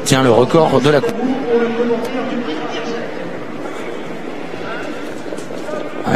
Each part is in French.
tient le record de la coupe.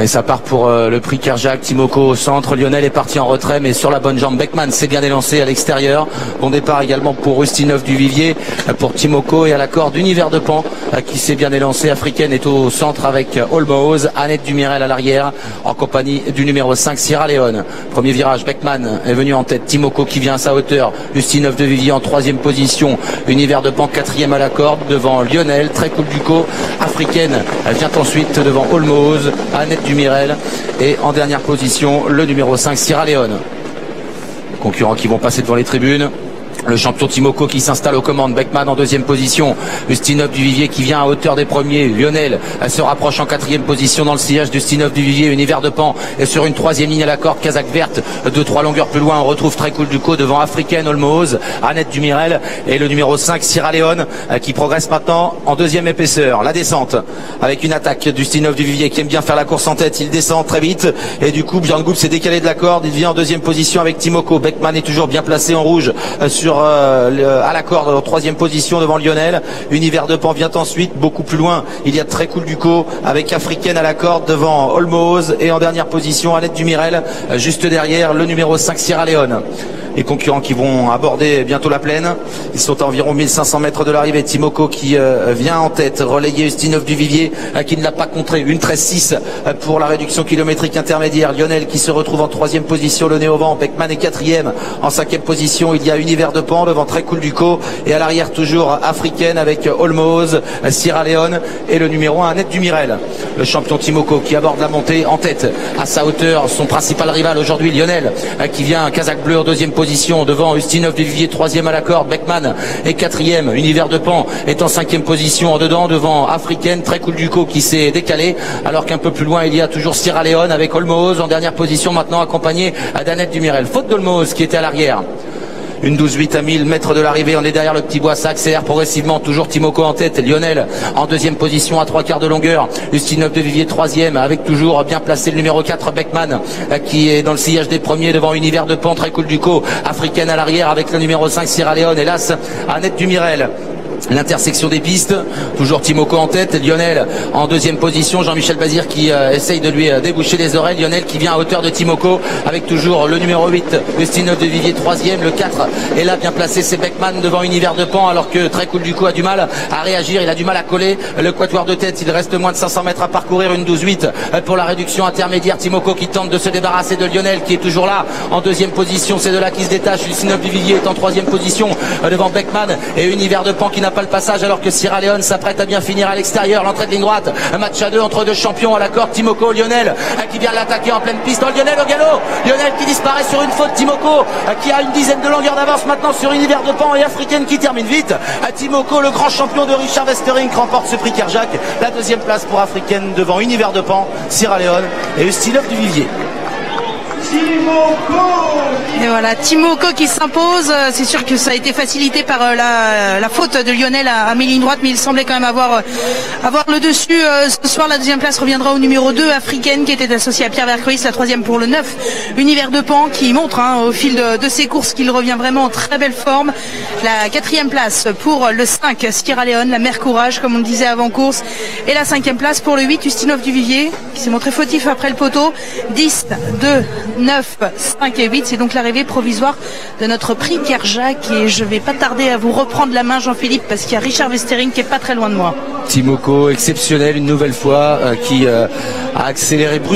Et ça part pour le prix Kerjak. Timoko au centre, Lionel est parti en retrait mais sur la bonne jambe. Beckman s'est bien élancé à l'extérieur. Bon départ également pour Ustinov du Vivier, pour Timoko et à la corde Univers de Pan qui s'est bien élancé. Africaine est au centre avec Olmoz, Annette Dumirel à l'arrière en compagnie du numéro 5 Sierra Leone. Premier virage, Beckman est venu en tête, Timoko qui vient à sa hauteur, Ustinov de Vivier en troisième position, Univers de Pan quatrième à la corde devant Lionel, très cool Duco. Africaine elle vient ensuite devant Olmoz, Annette Dumirel et en dernière position le numéro 5 Sierra Leone. Concurrents qui vont passer devant les tribunes. Le champion Timoko qui s'installe aux commandes, Beckman en deuxième position, Ustinov du Vivier qui vient à hauteur des premiers, Lionel se rapproche en quatrième position dans le sillage d'Ustinov du Vivier, Univers de Pan et sur une troisième ligne à la corde, Kazakh verte, 2-3 longueurs plus loin on retrouve Très Cool Duco devant Africaine, Olmoz, Annette Dumirel et le numéro 5 Sierra Leone qui progresse maintenant en deuxième épaisseur. La descente avec une attaque d'Ustinov du Vivier qui aime bien faire la course en tête, il descend très vite et du coup Björn Goop s'est décalé de la corde, il vient en deuxième position avec Timoko. Beckman est toujours bien placé en rouge sur à la corde en troisième position devant Lionel. Univers de Pan vient ensuite beaucoup plus loin, il y a Très Cool Duco avec Africaine à la corde devant Olmoz et en dernière position Annette Dumirel juste derrière le numéro 5 Sierra Leone. Les concurrents qui vont aborder bientôt la plaine, ils sont à environ 1500 mètres de l'arrivée. Timoko qui vient en tête, relayé Ustinov du Vivier qui ne l'a pas contré, une 13,6 pour la réduction kilométrique intermédiaire. Lionel qui se retrouve en troisième position, le nez au vent. Beckman est quatrième. En cinquième position il y a Univers de Pan devant Très Cool Duco et à l'arrière toujours Africaine avec Olmoz, Sierra Leone et le numéro 1 Annette Dumirel. Le champion Timoko qui aborde la montée en tête à sa hauteur, son principal rival aujourd'hui Lionel qui vient Kazakh bleu en deuxième position devant Ustinov du Vivier, troisième à la corde. Beckman est quatrième, Univers de Pan est en cinquième position en dedans devant Africaine, Très Cool Duco qui s'est décalé alors qu'un peu plus loin il y a toujours Sierra Leone avec Olmoz en dernière position maintenant accompagné d'Annette Dumirel. Faute d'Olmoz qui était à l'arrière. Une 12-8 à 1000 mètres de l'arrivée, on est derrière le petit bois, ça accélère progressivement, toujours Timoko en tête, Lionel en deuxième position à 3/4 de longueur, Ustinov de Vivier troisième avec toujours bien placé le numéro 4 Beckman qui est dans le sillage des premiers devant Univers de Pan, Très Cool Duco, Africaine à l'arrière avec le numéro 5 Sierra Leone, hélas Annette Dumirel. L'intersection des pistes, toujours Timoko en tête, Lionel en deuxième position, Jean-Michel Bazir qui essaye de lui déboucher les oreilles, Lionel qui vient à hauteur de Timoko avec toujours le numéro 8 Ustinov de Vivier troisième, le 4 est là bien placé, c'est Beckman devant Univers de Pan alors que Très Cool Duco a du mal à réagir, il a du mal à coller le quatuor de tête, il reste moins de 500 mètres à parcourir, une 12-8 pour la réduction intermédiaire. Timoko qui tente de se débarrasser de Lionel qui est toujours là en deuxième position, c'est de là qui se détache, Ustinov du Vivier est en troisième position devant Beckman et Univers de Pan qui n'a pas le passage alors que Sierra Leone s'apprête à bien finir à l'extérieur. L'entrée de ligne droite, un match à deux entre deux champions à la corde, Timoko, Lionel qui vient l'attaquer en pleine piste. Oh, Lionel au galop, Lionel qui disparaît sur une faute, Timoko qui a une dizaine de longueurs d'avance maintenant sur Univers de Pan et Africaine qui termine vite. Timoko, le grand champion de Richard Westering, remporte ce prix Kerjak. La deuxième place pour Africaine devant Univers de Pan, Sierra Leone et Ustinov du Vivier. Et voilà, Timoko qui s'impose. C'est sûr que ça a été facilité par la faute de Lionel à mi-ligne droite, mais il semblait quand même avoir le dessus. Ce soir, la deuxième place reviendra au numéro 2, Africaine, qui était associé à Pierre Vercruysse. La troisième pour le 9, Univers de Pan, qui montre au fil de ses courses qu'il revient vraiment en très belle forme. La quatrième place pour le 5, Sierra Leone, la mère courage, comme on le disait avant course. Et la cinquième place pour le 8, Ustinov du Vivier, qui s'est montré fautif après le poteau. 10, 2, 9, 5 et 8, c'est donc l'arrivée provisoire de notre prix Kerjak et je vais pas tarder à vous reprendre la main Jean-Philippe parce qu'il y a Richard Westering qui est pas très loin de moi. Timoko exceptionnel une nouvelle fois qui a accéléré brusquement.